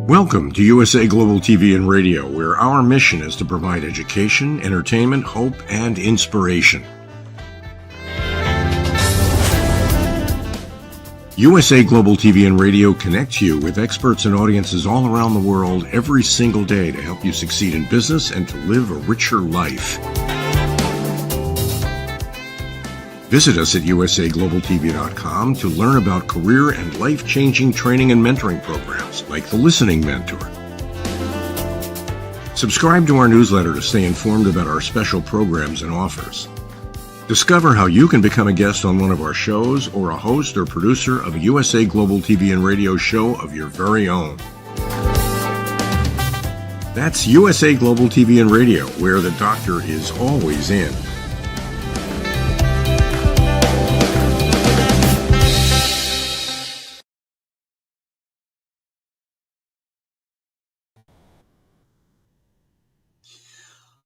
Welcome to USA Global TV and Radio, where our mission is to provide education, entertainment, hope, and inspiration. USA Global TV and Radio connects you with experts and audiences all around the world every single day to help you succeed in business and to live a richer life. Visit us at usaglobaltv.com to learn about career and life-changing training and mentoring programs like the Listening Mentor. Subscribe to our newsletter to stay informed about our special programs and offers. Discover how you can become a guest on one of our shows or a host or producer of a USA Global TV and Radio show of your very own. That's USA Global TV and Radio, where the doctor is always in.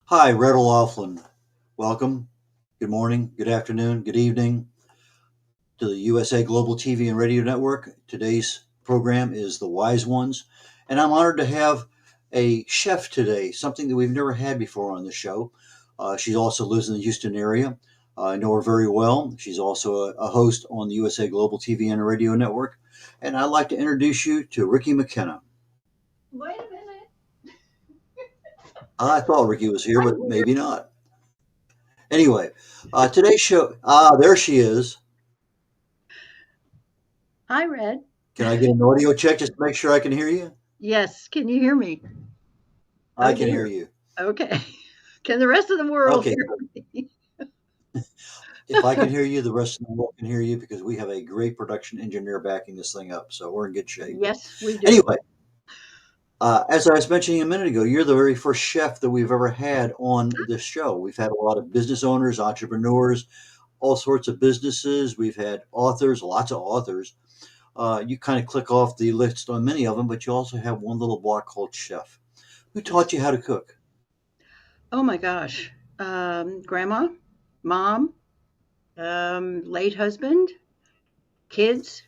Hi, red.olaughlin. Welcome. Good morning, good afternoon, good evening to the USA Global TV and Radio Network. Today's program is The Wise Ones, and I'm honored to have a chef today, something that we've never had before on the show. She also lives in the Houston area. I know her very well. She's also a host on the USA Global TV and Radio Network, and I'd like to introduce you to Ricki Mckenna. Wait a minute. I thought Ricki was here, but maybe not. Anyway, today's show, there she is. Hi, Red. Can I get an audio check just to make sure I can hear you? Yes. Can you hear me? I can hear you. Okay. Can the rest of the world hear me? If I can hear you, the rest of the world can hear you because we have a great production engineer backing this thing up. So we're in good shape. Yes, we do. Anyway, as I was mentioning a minute ago, you're the very first chef that we've ever had on this show. We've had a lot of business owners, entrepreneurs, all sorts of businesses. We've had authors, lots of authors. You kind of click off the list on many of them, but you also have one little block called chef. Who taught you how to cook? Oh, my gosh. Grandma, mom, late husband, kids.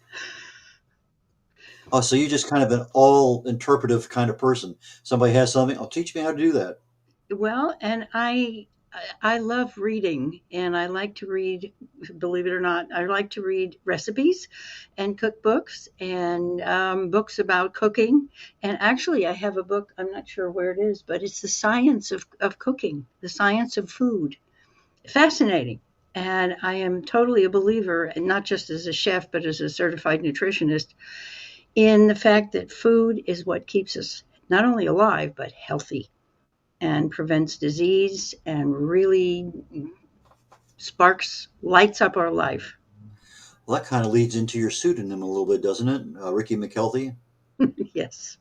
Oh, so you're just kind of an all-interpretive kind of person. Somebody has something, teach me how to do that. Well, and I love reading, and I like to read, believe it or not, I like to read recipes and cookbooks and books about cooking. And actually, I have a book, I'm not sure where it is, but it's the science of cooking, the science of food. Fascinating. And I am totally a believer, and not just as a chef, but as a certified nutritionist, in the fact that food is what keeps us not only alive, but healthy and prevents disease and really lights up our life. Well, that kind of leads into your pseudonym a little bit, doesn't it? Ricki McKelty? Yes.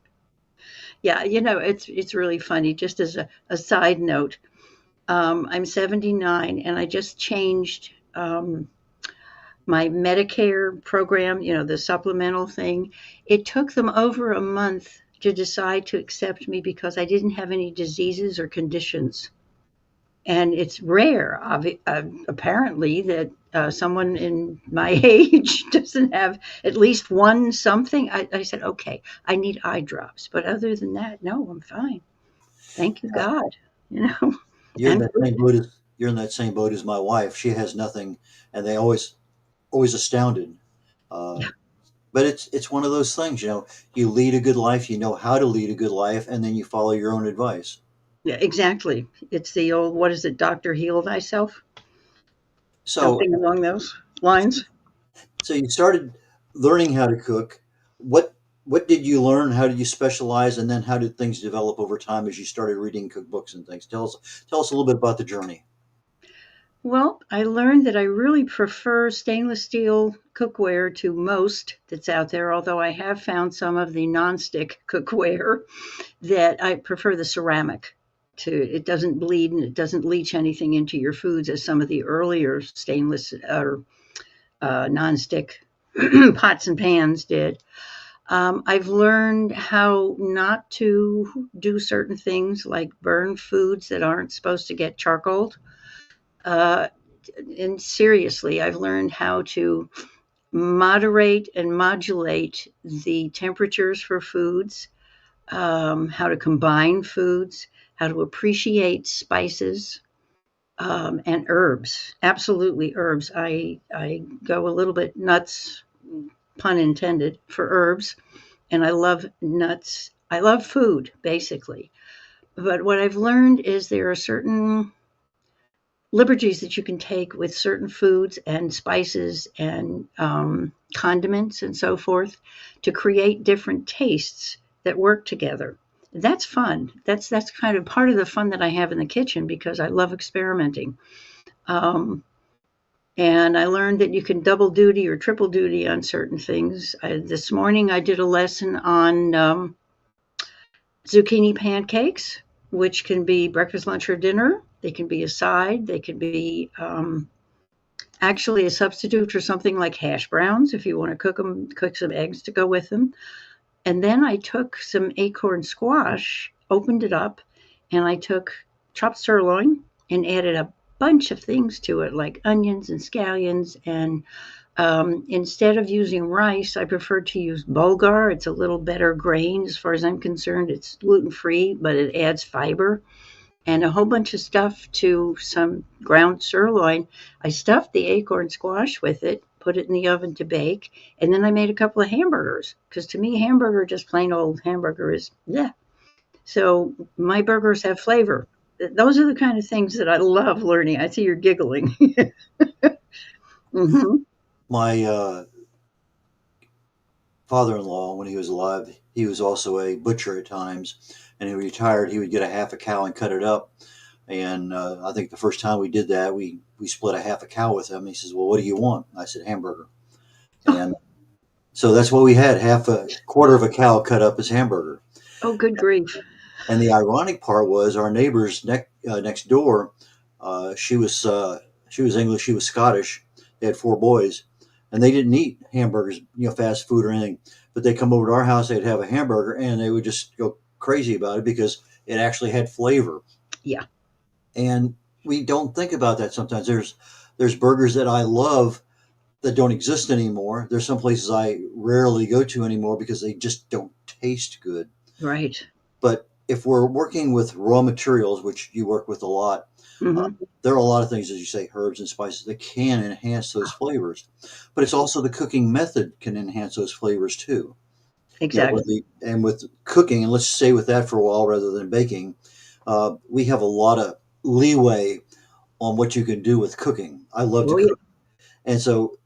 Yeah, it's really funny. Just as a side note, I'm 79 and I just changed my Medicare program, the supplemental thing. It took them over a month to decide to accept me because I didn't have any diseases or conditions. And it's rare, apparently, that someone in my age doesn't have at least one something. I said, okay, I need eye drops. But other than that, no, I'm fine. Thank you, God. You're in that same boat as my wife. She has nothing, and they always astounded. But it's one of those things, you lead a good life, you know how to lead a good life, and then you follow your own advice. Yeah, exactly. It's the old, what is it, Doctor Heal Thyself? Something along those lines. So you started learning how to cook. What did you learn? How did you specialize? And then how did things develop over time as you started reading cookbooks and things? Tell us a little bit about the journey. Well, I learned that I really prefer stainless steel cookware to most that's out there, although I have found some of the nonstick cookware that I prefer the ceramic to. It doesn't bleed and it doesn't leach anything into your foods as some of the earlier stainless or nonstick pots and pans did. I've learned how not to do certain things like burn foods that aren't supposed to get charcoaled. And seriously, I've learned how to moderate and modulate the temperatures for foods. how to combine foods, how to appreciate spices, and herbs. Absolutely, herbs. I go a little bit nuts, pun intended, for herbs, and I love nuts. I love food, basically. But what I've learned is there are certain liberties that you can take with certain foods and spices and condiments and so forth to create different tastes that work together. That's fun. That's kind of part of the fun that I have in the kitchen because I love experimenting. Um, and I learned that you can double duty or triple duty on certain things. This morning I did a lesson on zucchini pancakes, which can be breakfast, lunch, or dinner. They can be a side. They can be actually a substitute for something like hash browns if you want to cook them, cook some eggs to go with them. And then I took some acorn squash, opened it up, and I took chopped sirloin and added a bunch of things to it, like onions and scallions. And instead of using rice, I prefer to use bulgur. It's a little better grain as far as I'm concerned. It's gluten free, but it adds fiber and a whole bunch of stuff to some ground sirloin. I stuffed the acorn squash with it, put it in the oven to bake, and then I made a couple of hamburgers because to me, hamburger, just plain old hamburger, is yeah. So my burgers have flavor. Those are the kind of things that I love learning. I see you're giggling. hmm My father-in-law, when he was alive, he was also a butcher at times, and he retired. He would get a half a cow and cut it up. And I think the first time we did that, we split a half a cow with him. He says, "Well, what do you want?" I said, "Hamburger." And so that's what we had: half a quarter of a cow cut up as hamburger. Oh, good grief. And the ironic part was our neighbors next door. She was English, she was Scottish. They had 4 boys, and they didn't eat hamburgers, fast food or anything. But they come over to our house, they'd have a hamburger, and they would just go crazy about it because it actually had flavor. Yeah. And we don't think about that sometimes. There's burgers that I love that don't exist anymore. There's some places I rarely go to anymore because they just don't taste good. Right. But if we're working with raw materials, which you work with a lot, hmm there are a lot of things, as you say, herbs and spices that can enhance those flavors. But it's also the cooking method can enhance those flavors too. Exactly. And with cooking, and let's stay with that for a while rather than baking, we have a lot of leeway on what you can do with cooking. I love to Oh, yeah. cook. And so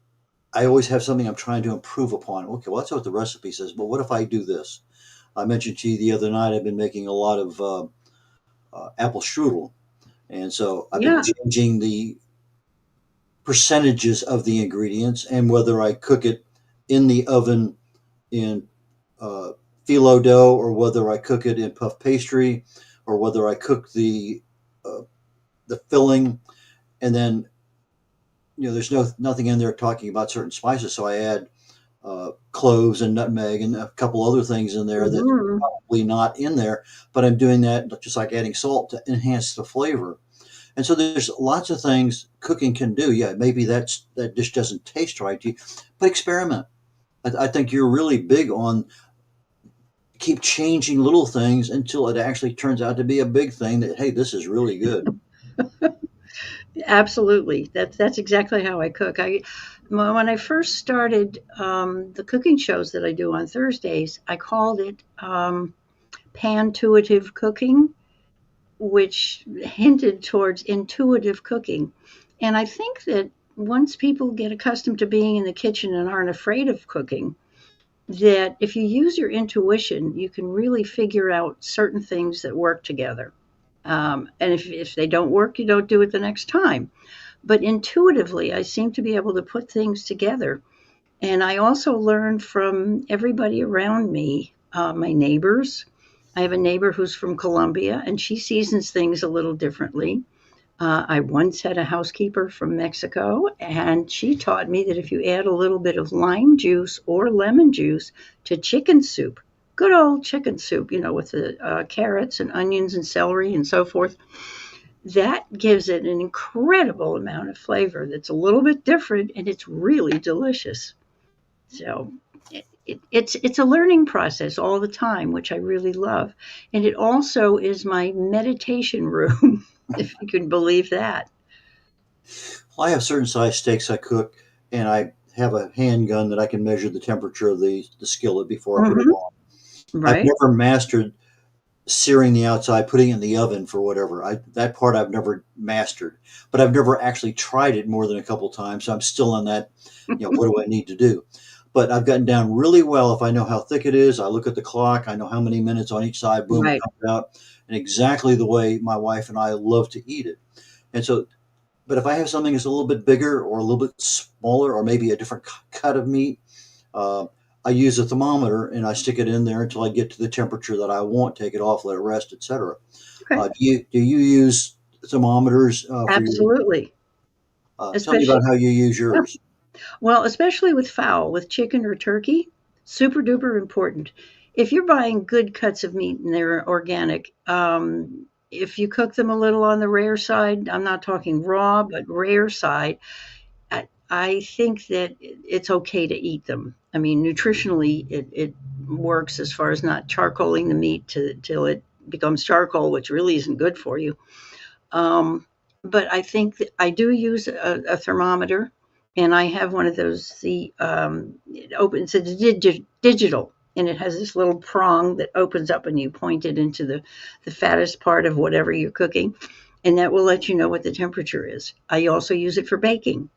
I always have something I'm trying to improve upon. Okay, well, that's what the recipe says. But what if I do this? I mentioned to you the other night, I've been making a lot of apple strudel. And so I've been Yeah. changing the percentages of the ingredients and whether I cook it in the oven in uh, phyllo dough or whether I cook it in puff pastry or whether I cook uh, the filling and then there's nothing in there talking about certain spices, so I add cloves and nutmeg and a couple other things in there that hmm probably not in there, but I'm doing that just like adding salt to enhance the flavor. And so there's lots of things cooking can do. Yeah, maybe that dish doesn't taste right to you, but experiment. I think you're really big on keep changing little things until it actually turns out to be a big thing that, hey, this is really good. Absolutely. That's exactly how I cook. When I first started the cooking shows that I do on Thursdays, I called it pan-tuitive cooking, which hinted towards intuitive cooking. And I think that once people get accustomed to being in the kitchen and aren't afraid of cooking, that if you use your intuition, you can really figure out certain things that work together. And if they don't work, you don't do it the next time. But intuitively, I seem to be able to put things together. And I also learn from everybody around me, my neighbors. I have a neighbor who's from Colombia, and she seasons things a little differently. I once had a housekeeper from Mexico, and she taught me that if you add a little bit of lime juice or lemon juice to chicken soup, good old chicken soup, with the carrots and onions and celery and so forth, that gives it an incredible amount of flavor that's a little bit different and it's really delicious. So, it's a learning process all the time, which I really love. And it also is my meditation room, if you can believe that. Well, I have certain size steaks I cook, and I have a handgun that I can measure the temperature of the skillet before I put it Hmm. on. I've Right, never mastered searing the outside, putting it in the oven for whatever. That part I've never mastered, but I've never actually tried it more than a couple times. So I'm still on that. What do I need to do? But I've gotten down really well if I know how thick it is. I look at the clock. I know how many minutes on each side. Boom, it right. comes out, and exactly the way my wife and I love to eat it. And so, but if I have something that's a little bit bigger or a little bit smaller, or maybe a different cut of meat, uh, I use a thermometer and I stick it in there until I get to the temperature that I want. Take it off, let it rest, etc. Okay, Do you use thermometers for your? absolutely. Tell me Especially, about how you use yeah. yours. Well, especially with fowl, with chicken or turkey, super duper important. If you're buying good cuts of meat and they're organic, if you cook them a little on the rare side, I'm not talking raw, but rare side, I think that it's okay to eat them. I mean, nutritionally, it works as far as not charcoaling the meat till it becomes charcoal, which really isn't good for you. Um, but I think that I do use a thermometer, and I have one of those. It opens. It's digital, and it has this little prong that opens up, and you point it into the fattest part of whatever you're cooking, and that will let you know what the temperature is. I also use it for baking.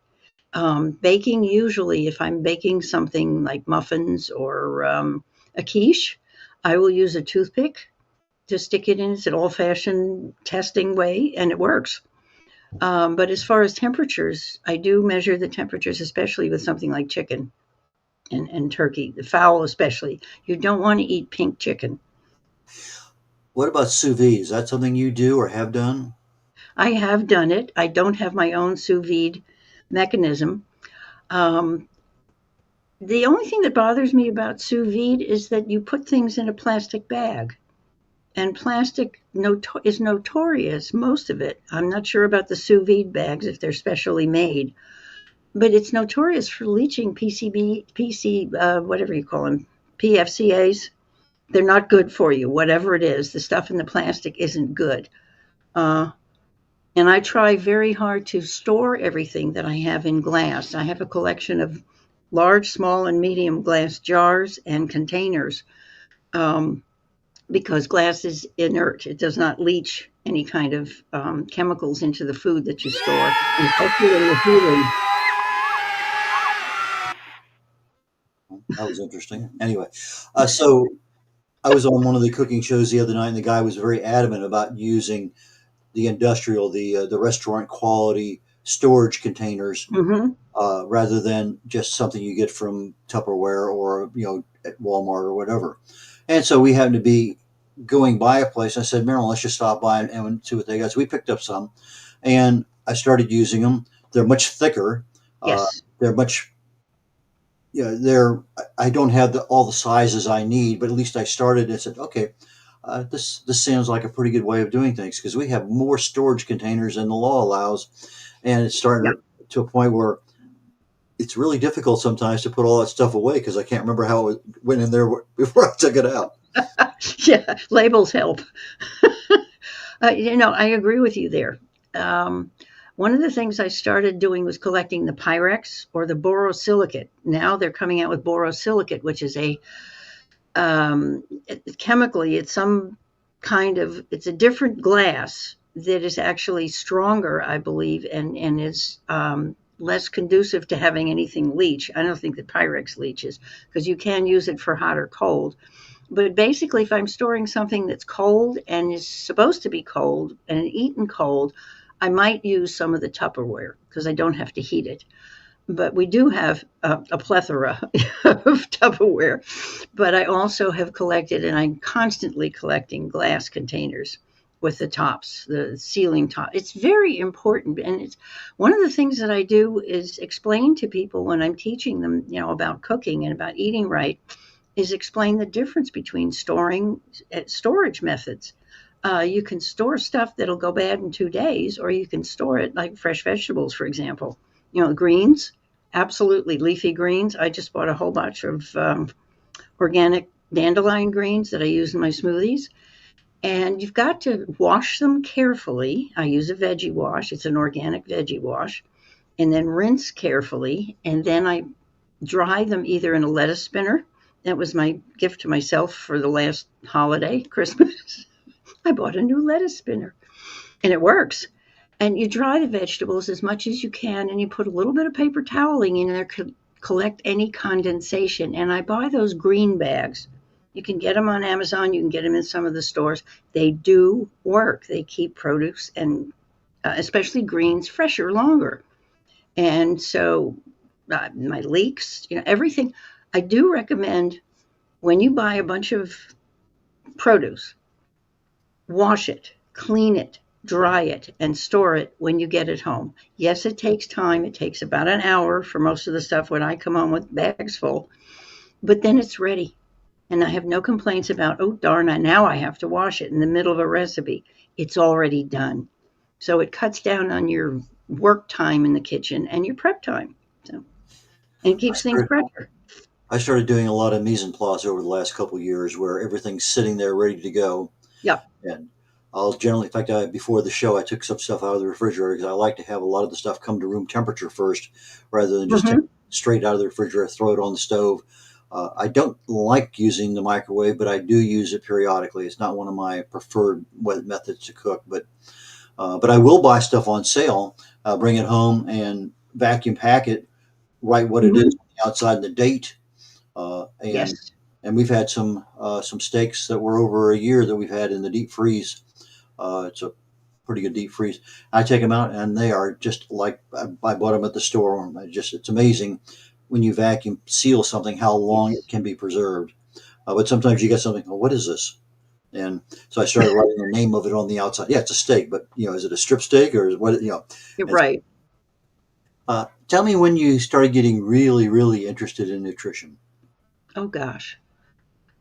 Baking, usually, if I'm baking something like muffins or a quiche, I will use a toothpick to stick it in. It's an old fashioned testing way, and it works. But as far as temperatures, I do measure the temperatures, especially with something like chicken and turkey, the fowl especially. You don't want to eat pink chicken. What about sous vide? Is that something you do or have done? I have done it. I don't have my own sous vide mechanism. Um, the only thing that bothers me about sous vide is that you put things in a plastic bag. And plastic is notorious, most of it. I'm not sure about the sous vide bags if they're specially made, but it's notorious for leaching whatever you call them, PFCAs. They're not good for you, whatever it is. The stuff in the plastic isn't good. Uh, and I try very hard to store everything that I have in glass. I have a collection of large, small, and medium glass jars and containers. Um, because glass is inert. It does not leach any kind of chemicals into the food that you store, and especially when you're heating. That was interesting. Anyway, so I was on one of the cooking shows the other night, and the guy was very adamant about using the industrial, the restaurant quality storage containers Hmm. rather than just something you get from Tupperware or at Walmart or whatever. And so we happened to be going by a place. I said, Marilyn, let's just stop by and see what they got. So we picked up some, and I started using them. They're much thicker. Yes. They're much they're I don't have all the sizes I need, but at least I started and said, okay, this sounds like a pretty good way of doing things because we have more storage containers than the law allows, and it's Yeah. starting to a point where it's really difficult sometimes to put all that stuff away because I can't remember how it went in there before I took it out. Yeah. Labels help. I agree with you there. Um, one of the things I started doing was collecting the Pyrex or the borosilicate. Now they're coming out with borosilicate, which is chemically, it's a different glass that is actually stronger, I believe, and is less conducive to having anything leach. I don't think that Pyrex leaches because you can use it for hot or cold. But basically, if I'm storing something that's cold and is supposed to be cold and eaten cold, I might use some of the Tupperware because I don't have to heat it. But we do have a plethora of Tupperware. But I also have collected, and I'm constantly collecting glass containers with the tops, the sealing top. It's very important, and it's one of the things that I do is explain to people when I'm teaching them, about cooking and about eating right, is explain the difference between storage methods. You can store stuff that'll go bad in 2 days, or you can store it like fresh vegetables, for example. Greens. Absolutely. Leafy greens. I just bought a whole bunch of organic dandelion greens that I use in my smoothies. And you've got to wash them carefully. I use a veggie wash, it's an organic veggie wash, and then rinse carefully. And then I dry them either in a lettuce spinner. That was my gift to myself for the last holiday, Christmas. I bought a new lettuce spinner and it works. And you dry the vegetables as much as you can, and you put a little bit of paper toweling in there to collect any condensation. And I buy those green bags. You can get them on Amazon. You can get them in some of the stores. They do work. They keep produce and especially greens fresher longer. And so my leeks, everything. I do recommend when you buy a bunch of produce, wash it, clean it, dry it, and store it when you get it home. Yes, it takes time. It takes about an hour for most of the stuff when I come home with bags full, but then it's ready. And I have no complaints about, oh, darn, now I have to wash it in the middle of a recipe. It's already done. So it cuts down on your work time in the kitchen and your prep time. So, and it keeps things fresher. I started doing a lot of mise en place over the last couple of years where everything's sitting there ready to go. Yeah. And I'll generally, in fact, before the show, I took some stuff out of the refrigerator because I like to have a lot of the stuff come to room temperature first rather than just take it straight out of the refrigerator, throw it on the stove. I don't like using the microwave, but I do use it periodically. It's not one of my preferred methods to cook, but I will buy stuff on sale, bring it home and vacuum pack it, write what it is on the outside and the date. Yes. And we've had some steaks that were over a year that we've had in the deep freeze. It's a pretty good deep freeze. I take them out and they are just like I bought them at the store. It's amazing when you vacuum seal something how long it can be preserved. But sometimes you get something. Oh, what is this? And so I started writing the name of it on the outside. Yeah, it's a steak, but is it a strip steak or is what? You're right. Tell me when you started getting really, really interested in nutrition. Oh gosh.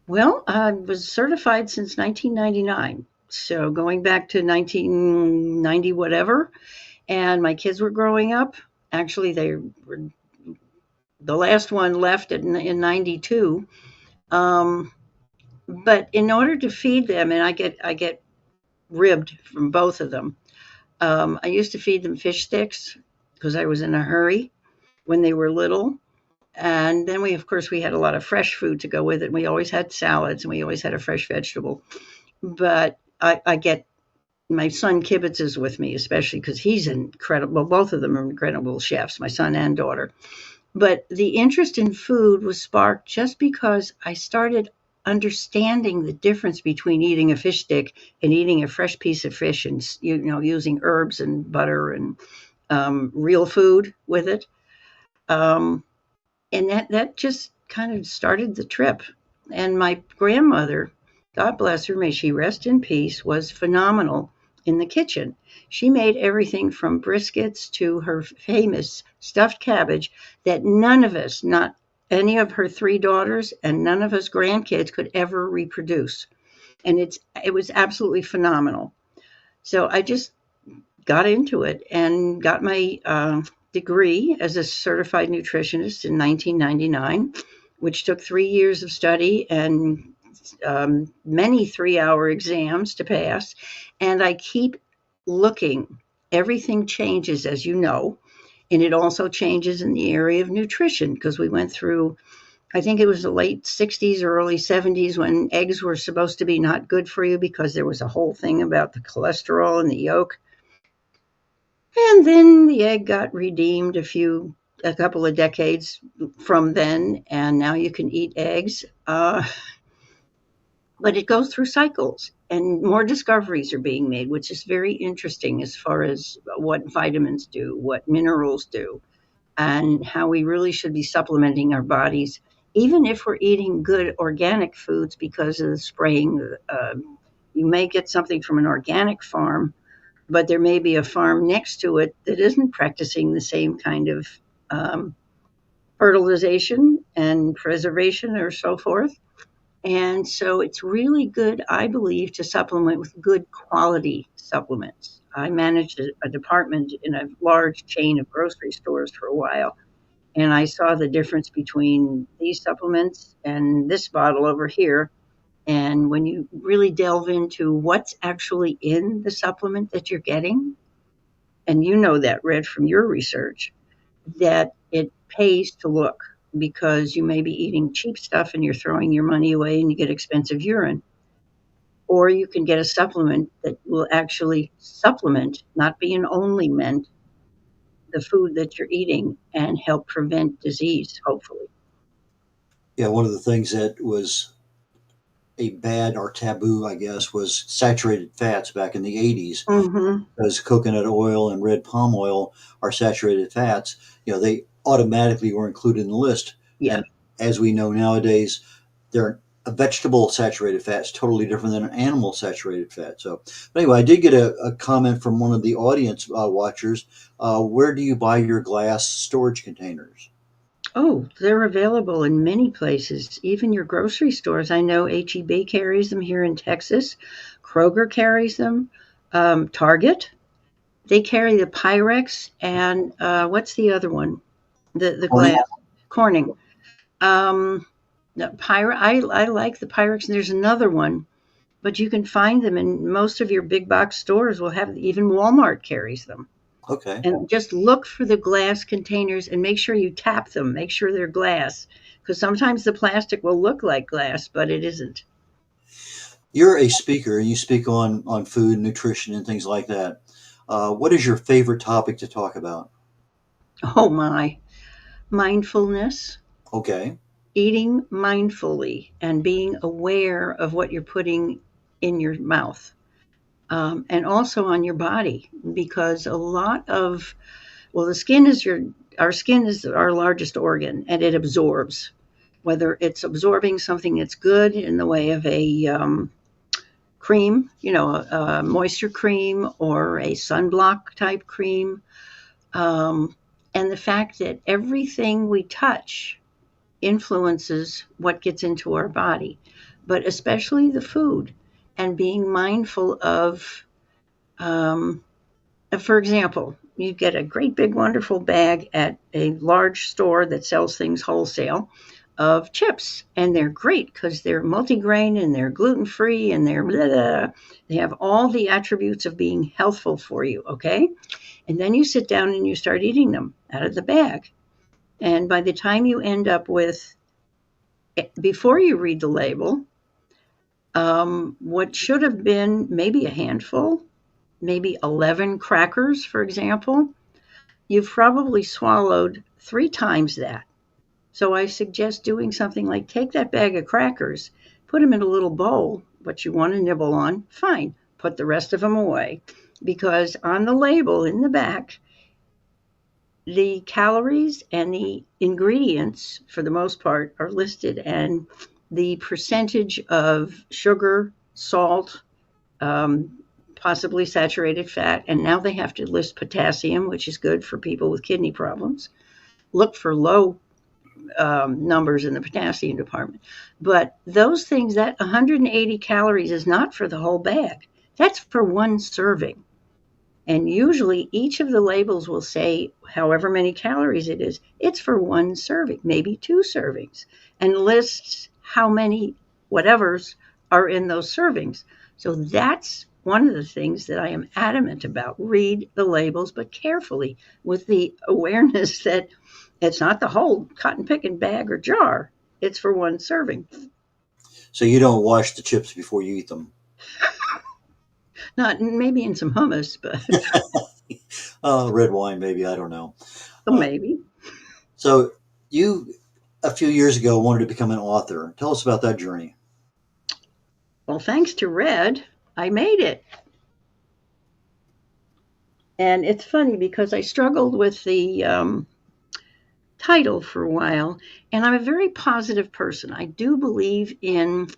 Well, I was certified since 1999. So going back to 1990, whatever, and my kids were growing up. Actually, they were the last one left in 92. But in order to feed them, and I get ribbed from both of them. I used to feed them fish sticks because I was in a hurry when they were little. And then of course, we had a lot of fresh food to go with it. We always had salads and we always had a fresh vegetable. But I get my son kibitzes with me, especially because he's incredible. Well, both of them are incredible chefs, my son and daughter. But the interest in food was sparked just because I started understanding the difference between eating a fish stick and eating a fresh piece of fish and, using herbs and butter and real food with it. And that just kind of started the trip. And my grandmother, God bless her, may she rest in peace, was phenomenal in the kitchen. She made everything from briskets to her famous stuffed cabbage that none of us, not any of her three daughters and none of us grandkids, could ever reproduce. And it was absolutely phenomenal. So I just got into it and got my degree as a certified nutritionist in 1999, which took 3 years of study and many 3-hour exams to pass. And I keep looking. Everything changes, as you know, and it also changes in the area of nutrition because we went through, I think it was the late 60s or early 70s when eggs were supposed to be not good for you because there was a whole thing about the cholesterol in the yolk. And then the egg got redeemed a couple of decades from then, and now you can eat eggs. But it goes through cycles, and more discoveries are being made, which is very interesting as far as what vitamins do, what minerals do, and how we really should be supplementing our bodies, even if we're eating good organic foods because of the spraying. You may get something from an organic farm, but there may be a farm next to it that isn't practicing the same kind of fertilization and preservation or so forth. And so it's really good, I believe, to supplement with good quality supplements. I managed a department in a large chain of grocery stores for a while, And I saw the difference between these supplements and this bottle over here. And when you really delve into what's actually in the supplement that you're getting, and you know that, Red, from your research, that it pays to look, because you may be eating cheap stuff and you're throwing your money away and you get expensive urine. Or you can get a supplement that will actually supplement, not be an only meant, the food that you're eating and help prevent disease, hopefully. Yeah, one of the things that was a bad or taboo, I guess, was saturated fats back in the 80s, Mm-hmm. because coconut oil and red palm oil are saturated fats. They automatically were included in the list. Yeah. And as we know nowadays, they're a vegetable saturated fat is totally different than an animal saturated fat. So, but anyway, I did get a comment from one of the audience watchers. Where do you buy your glass storage containers? Oh, they're available in many places, even your grocery stores. I know HEB carries them here in Texas. Kroger carries them. Target, they carry the Pyrex, and what's the other one? The Corning? glass. Corning. I like the Pyrex, and there's another one, but you can find them in most of your big box stores. Will have, even Walmart carries them. Okay. And just look for the glass containers and make sure you tap them. Make sure they're glass, because sometimes the plastic will look like glass, but it isn't. You're a speaker and you speak on food, nutrition, and things like that. What is your favorite topic to talk about? Oh my. Mindfulness, Okay. eating mindfully, and being aware of what you're putting in your mouth, and also on your body, because a lot of, well, our skin is our largest organ, and it absorbs. Whether it's absorbing something that's good in the way of a cream, a moisture cream or a sunblock type cream. And the fact that everything we touch influences what gets into our body, but especially the food, and being mindful of, um, for example, you get a great big wonderful bag at a large store that sells things wholesale of chips, and they're great because they're multigrain and they're gluten free and they're blah, blah. They have all the attributes of being healthful for you. Okay, and then you sit down and you start eating them out of the bag, and by the time you end up with, before you read the label, what should have been maybe a handful, maybe 11 crackers, for example, you've probably swallowed 3 times that. So I suggest doing something like, take that bag of crackers, put them in a little bowl, what you want to nibble on, fine. Put the rest of them away. Because on the label in the back, the calories and the ingredients, for the most part, are listed, and the percentage of sugar, salt, possibly saturated fat, and now they have to list potassium, which is good for people with kidney problems. Look for low numbers in the potassium department. But those things, that 180 calories is not for the whole bag. That's for one serving. And usually each of the labels will say however many calories it is. It's for one serving, maybe 2 servings, and lists how many whatevers are in those servings. So that's one of the things that I am adamant about. Read the labels, but carefully, with the awareness that it's not the whole cotton picking bag or jar. It's for one serving. So you don't wash the chips before you eat them. Not maybe in some hummus, but Red wine, maybe. I don't know. maybe. So you, a few years ago, wanted to become an author. Tell us about that journey. Well, thanks to Red, I made it. And it's funny because I struggled with the title for a while, and I'm a very positive person. I do believe in,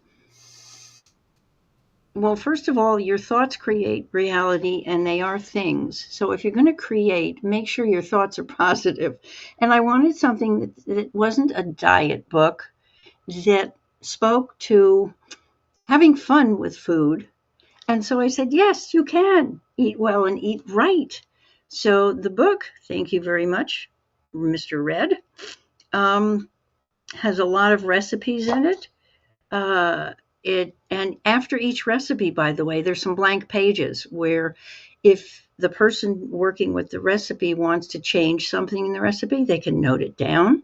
well, first of all, your thoughts create reality, and they are things. So if you're going to create, make sure your thoughts are positive. And I wanted something that wasn't a diet book, that spoke to having fun with food. And so I said, yes, you can eat well and eat right. So the book, thank you very much, Mr. Red. Has a lot of recipes in it. And after each recipe, by the way, there's some blank pages where if the person working with the recipe wants to change something in the recipe, they can note it down.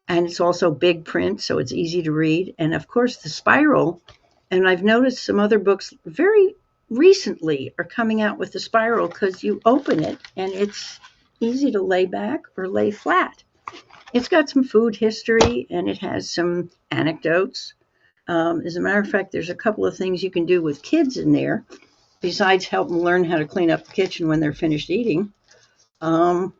And it's also big print, so it's easy to read. And of course, the spiral, and I've noticed some other books very recently are coming out with the spiral because you open it and it's easy to lay back or lay flat. It's got some food history and it has some anecdotes. As a matter of fact, there's a couple of things you can do with kids in there besides help them learn how to clean up the kitchen when they're finished eating. Let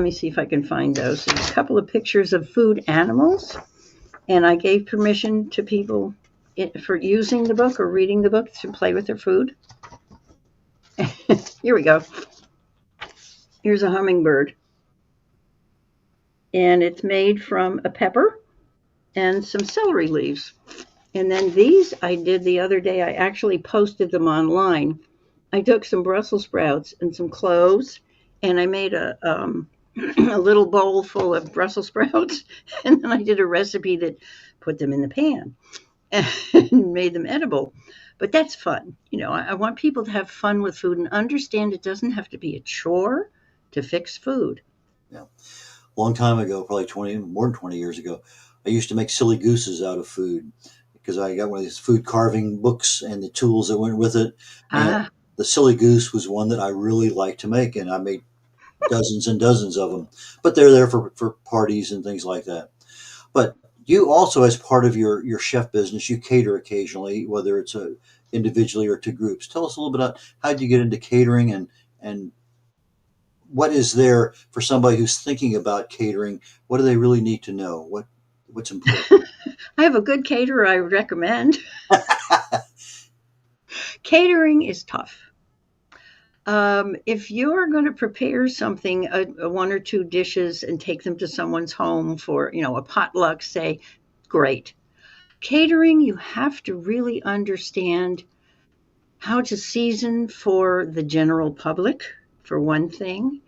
me see if I can find those. There's a couple of pictures of food animals, and I gave permission to people for using the book or reading the book to play with their food. Here we go. Here's a hummingbird, and it's made from a pepper and some celery leaves. And then these I did the other day. I actually posted them online. I took some Brussels sprouts and some cloves, and I made a little bowl full of Brussels sprouts, and then I did a recipe that put them in the pan and made them edible. But that's fun. You know, I want people to have fun with food and understand it doesn't have to be a chore to fix food. Yeah. Long time ago, probably more than 20 years ago, I used to make silly gooses out of food because I got one of these food carving books and the tools that went with it. And the silly goose was one that I really liked to make, and I made dozens and dozens of them. But they're there for parties and things like that. But you also, as part of your chef business, you cater occasionally, whether it's individually or to groups. Tell us a little bit about how did you get into catering and what is there for somebody who's thinking about catering? What do they really need to know? What's important? I have a good caterer I would recommend. Catering is tough. If you're going to prepare something, one or two dishes, and take them to someone's home for, a potluck, say, great. Catering, you have to really understand how to season for the general public, for one thing.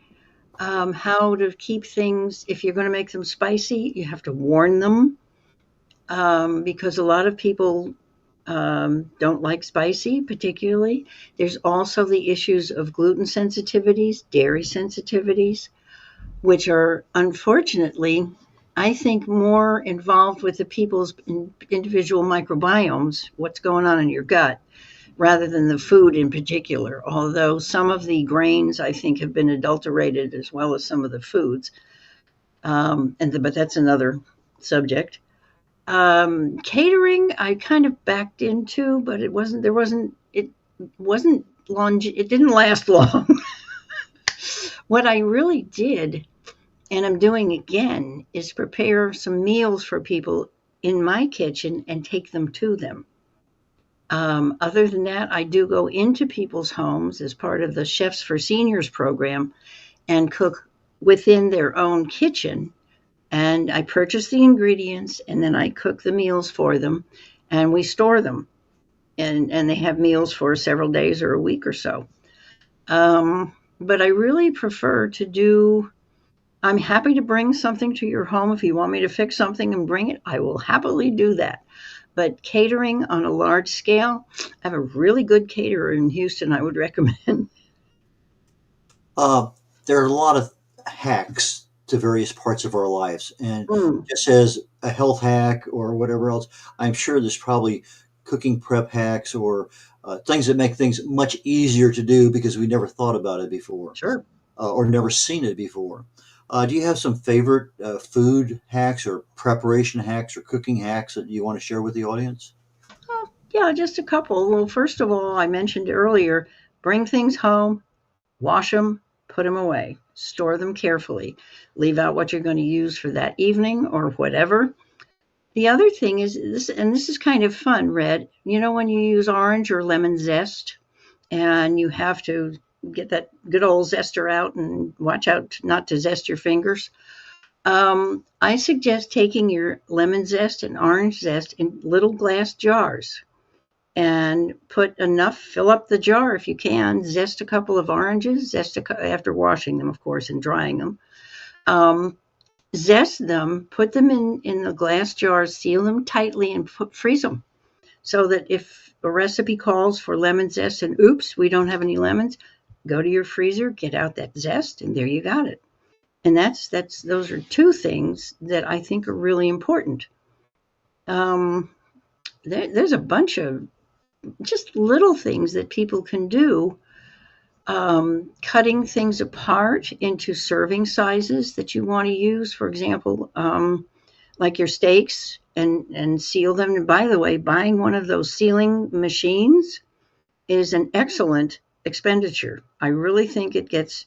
How to keep things, if you're going to make them spicy, you have to warn them because a lot of people don't like spicy particularly. There's also the issues of gluten sensitivities, dairy sensitivities, which are unfortunately, I think, more involved with the people's individual microbiomes, what's going on in your gut, rather than the food in particular, although some of the grains, I think, have been adulterated as well as some of the foods. But that's another subject. Catering, I kind of backed into, but it didn't last long. What I really did, and I'm doing again, is prepare some meals for people in my kitchen and take them to them. Other than that, I do go into people's homes as part of the Chefs for Seniors program and cook within their own kitchen. And I purchase the ingredients and then I cook the meals for them and we store them. And they have meals for several days or a week or so. But I really prefer I'm happy to bring something to your home. If you want me to fix something and bring it, I will happily do that. But catering on a large scale, I have a really good caterer in Houston I would recommend. There are a lot of hacks to various parts of our lives. And just as a health hack or whatever else, I'm sure there's probably cooking prep hacks or things that make things much easier to do because we never thought about it before. Sure. Or never seen it before. Do you have some favorite food hacks or preparation hacks or cooking hacks that you want to share with the audience? Yeah, just a couple. Well, first of all, I mentioned earlier, bring things home, wash them, put them away, store them carefully, leave out what you're going to use for that evening or whatever. The other thing is this, and this is kind of fun, Red. When you use orange or lemon zest and you have to get that good old zester out and watch out not to zest your fingers. I suggest taking your lemon zest and orange zest in little glass jars and fill up the jar if you can, zest a couple of oranges, after washing them, of course, and drying them. Um, Zest them, put them in the glass jars, seal them tightly, and freeze them. So that if a recipe calls for lemon zest and oops, we don't have any lemons, go to your freezer, get out that zest, and there you got it. And those are two things that I think are really important. Um, there's a bunch of just little things that people can do. Cutting things apart into serving sizes that you want to use, for example, like your steaks, and seal them. And by the way, buying one of those sealing machines is an excellent expenditure. I really think it gets,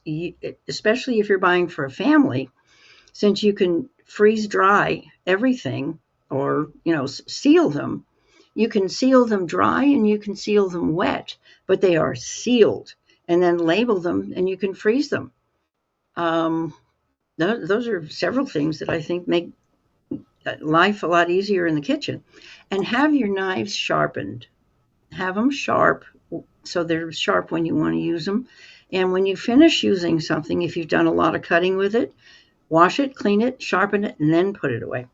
especially if you're buying for a family, since you can freeze dry everything, or seal them. You can seal them dry and you can seal them wet, but they are sealed, and then label them and you can freeze them. Um, those are several things that I think make life a lot easier in the kitchen. And have your knives sharpened. Have them sharp so they're sharp when you want to use them. And when you finish using something, if you've done a lot of cutting with it, wash it, clean it, sharpen it, and then put it away.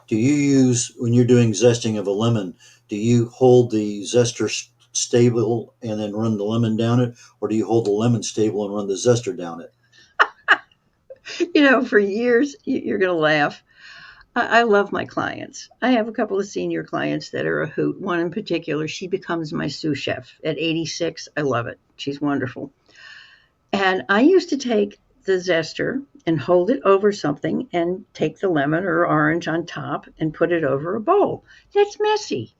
Do you use, when you're doing zesting of a lemon, do you hold the zester stable and then run the lemon down it, or do you hold the lemon stable and run the zester down it? For years, you're going to laugh. I love my clients. I have a couple of senior clients that are a hoot. One in particular, she becomes my sous chef at 86. I love it. She's wonderful. And I used to take the zester and hold it over something and take the lemon or orange on top and put it over a bowl. That's messy.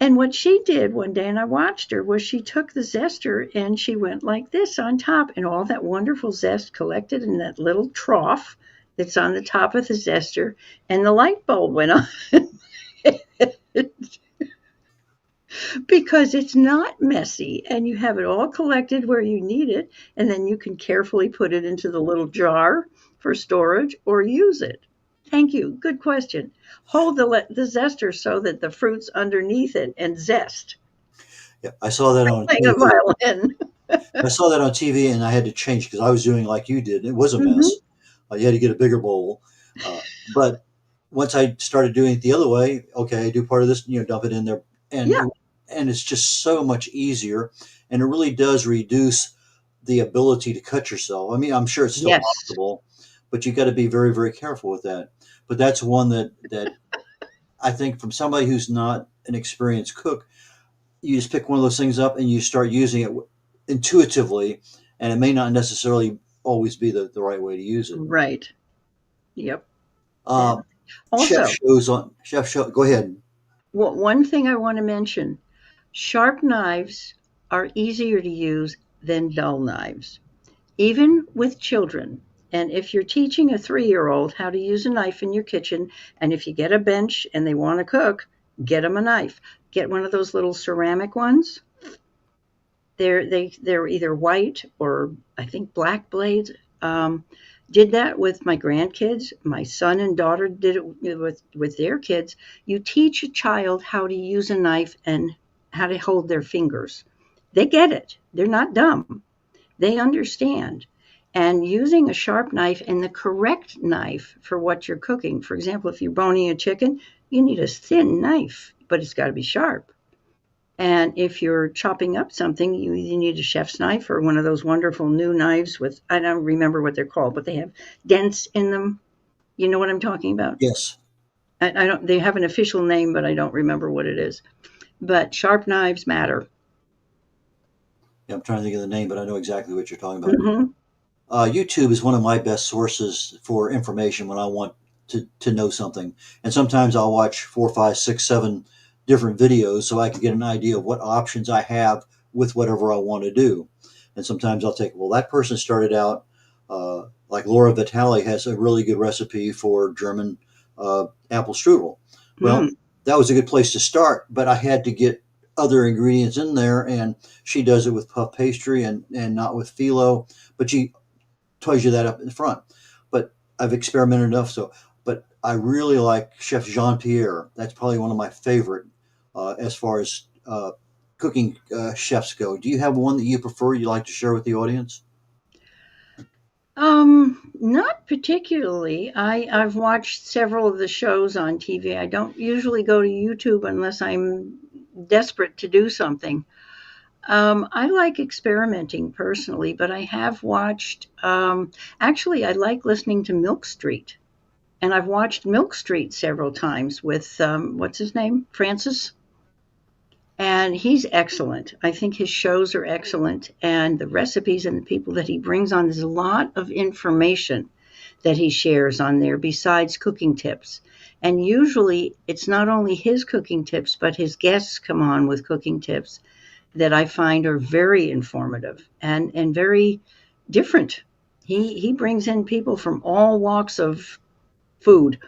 And what she did one day, and I watched her, was she took the zester and she went like this on top, and all that wonderful zest collected in that little trough that's on the top of the zester, and the light bulb went on. Because it's not messy, and you have it all collected where you need it, and then you can carefully put it into the little jar for storage or use it. Thank you. Good question. Hold the zester so that the fruit's underneath it and zest. Yeah, I saw that on Playing a TV. violin. I saw that on TV, and I had to change because I was doing like you did. It was a mess. Mm-hmm. You had to get a bigger bowl. But once I started doing it the other way, okay, I do part of this, dump it in there, and Yeah. and it's just so much easier, and it really does reduce the ability to cut yourself. I mean, I'm sure it's still Yes. possible, but you got to be very, very careful with that. But that's one that I think, from somebody who's not an experienced cook, you just pick one of those things up and you start using it intuitively, and it may not necessarily always be the right way to use it. Right. Yep. Also, chef show. Go ahead. Well, one thing I want to mention, sharp knives are easier to use than dull knives, even with children. And if you're teaching a 3-year-old how to use a knife in your kitchen, and if you get a bench and they want to cook, get them a knife. Get one of those little ceramic ones. They're either white or I think black blades. Did that with my grandkids. My son and daughter did it with their kids. You teach a child how to use a knife and how to hold their fingers. They get it. They're not dumb. They understand. And using a sharp knife and the correct knife for what you're cooking. For example, if you're boning a chicken, you need a thin knife, but it's got to be sharp. And if you're chopping up something, you either need a chef's knife or one of those wonderful new knives with, I don't remember what they're called, but they have dents in them. You know what I'm talking about? Yes. I don't. They have an official name, but I don't remember what it is. But sharp knives matter. Yeah, I'm trying to think of the name, but I know exactly what you're talking about. Mm-hmm. YouTube is one of my best sources for information when I want to know something. And sometimes I'll watch 4, 5, 6, 7 different videos so I can get an idea of what options I have with whatever I want to do. And sometimes I'll take, well, that person started out, like Laura Vitale has a really good recipe for German apple strudel. Well, that was a good place to start, but I had to get other ingredients in there, and she does it with puff pastry and not with phyllo, but she tells you that up in the front. But I've experimented enough, but I really like Chef Jean-Pierre. That's probably one of my favorite as far as cooking chefs go. Do you have one that you prefer you'd like to share with the audience? Not particularly. I've watched several of the shows on TV. I don't usually go to YouTube unless I'm desperate to do something. I like experimenting personally, but I have watched, actually, I like listening to Milk Street. And I've watched Milk Street several times with, what's his name? Francis. And he's excellent. I think his shows are excellent. And the recipes and the people that he brings on, there's a lot of information that he shares on there besides cooking tips. And usually it's not only his cooking tips, but his guests come on with cooking tips that I find are very informative and very different. He brings in people from all walks of food.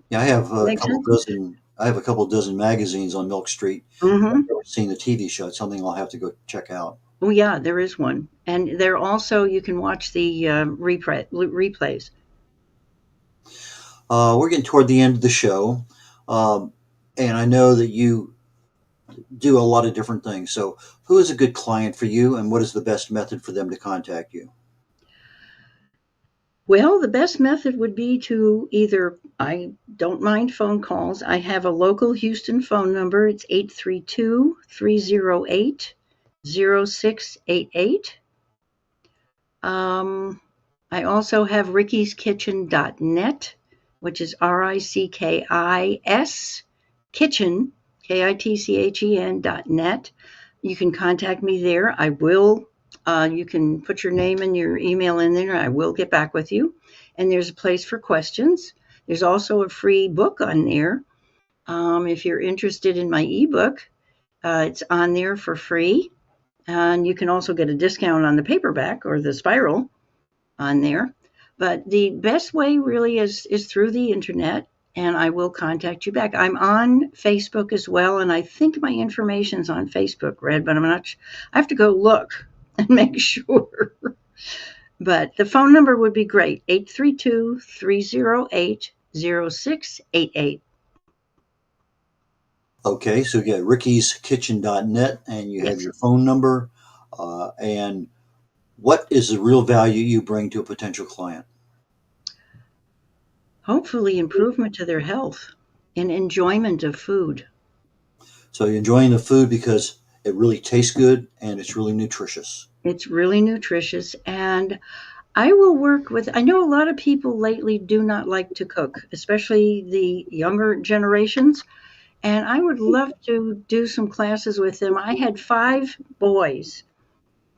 Yeah, I have a Makes couple sense? dozen. I have a couple dozen magazines on Milk Street. I've Mm-hmm. never seen the TV show. It's something I'll have to go check out. Oh yeah, there is one, and there also you can watch the replays. We're getting toward the end of the show, um, and I know that you do a lot of different things. So, who is a good client for you, and what is the best method for them to contact you? Well, the best method would be to either, I don't mind phone calls. I have a local Houston phone number. It's 832-308-0688. Um, I also have rickyskitchen.net, which is RICKIS kitchen, KITCHEN.net. You can contact me there. I will. You can put your name and your email in there. I will get back with you. And there's a place for questions. There's also a free book on there. If you're interested in my ebook, it's on there for free. And you can also get a discount on the paperback or the spiral on there. But the best way really is through the internet, and I will contact you back. I'm on Facebook as well, and I think my information's on Facebook, Red, but I'm not. I have to go look and make sure. But the phone number would be great, 832-308-0688. Okay, so you got rickyskitchen.net, and you have Yes. your phone number. And what is the real value you bring to a potential client? Hopefully improvement to their health and enjoyment of food. So you're enjoying the food because it really tastes good and it's really nutritious. It's really nutritious, and I will work with, I know a lot of people lately do not like to cook, especially the younger generations. And I would love to do some classes with them. I had 5 boys,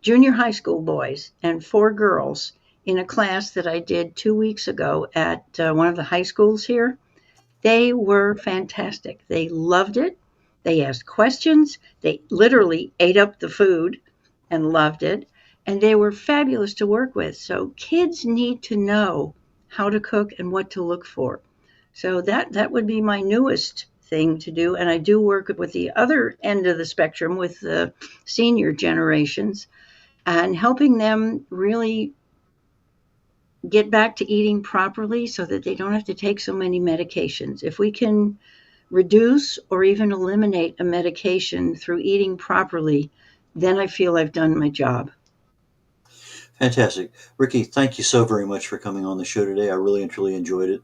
junior high school boys, and 4 girls in a class that I did 2 weeks ago at one of the high schools here. They were fantastic. They loved it. They asked questions. They literally ate up the food and loved it. And they were fabulous to work with. So kids need to know how to cook and what to look for. So that would be my newest thing to do. And I do work with the other end of the spectrum with the senior generations and helping them really get back to eating properly so that they don't have to take so many medications. If we can reduce or even eliminate a medication through eating properly, then I feel I've done my job. Fantastic. Ricky, thank you so very much for coming on the show today. I really and truly enjoyed it.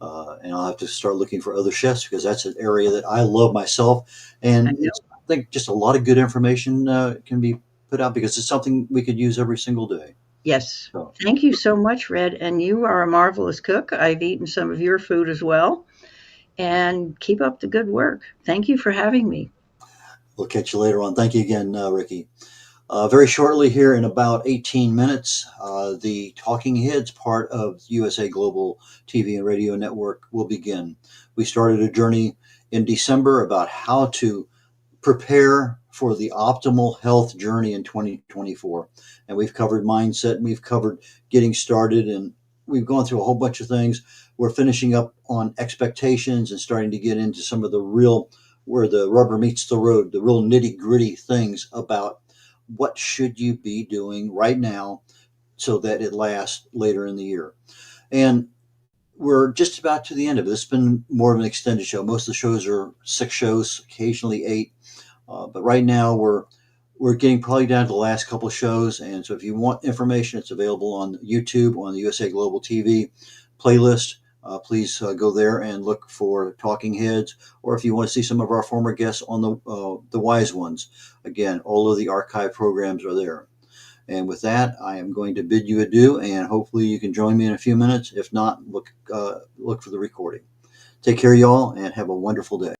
And I'll have to start looking for other chefs because that's an area that I love myself. I And know. I think just a lot of good information can be put out because it's something we could use every single day. Yes. So, Thank you so much, Red. And you are a marvelous cook. I've eaten some of your food as well. And keep up the good work. Thank you for having me. we'll catch you later on. Thank you again, Ricky. Very shortly, here in about 18 minutes, the Talking Heads part of USA Global TV and Radio Network will begin. We started a journey in December about how to prepare for the optimal health journey in 2024. And we've covered mindset, and we've covered getting started, and we've gone through a whole bunch of things. We're finishing up on expectations and starting to get into some of the real, where the rubber meets the road, the real nitty gritty things about what should you be doing right now so that it lasts later in the year. And we're just about to the end of it. It's been more of an extended show. Most of the shows are 6 shows, occasionally 8. But right now we're we're getting probably down to the last couple of shows. And so if you want information, it's available on YouTube on the USA Global TV playlist. Please go there and look for Talking Heads, or if you want to see some of our former guests on the Wise Ones, again, all of the archive programs are there. And with that, I am going to bid you adieu, and hopefully you can join me in a few minutes. If not, look for the recording. Take care, y'all, and have a wonderful day.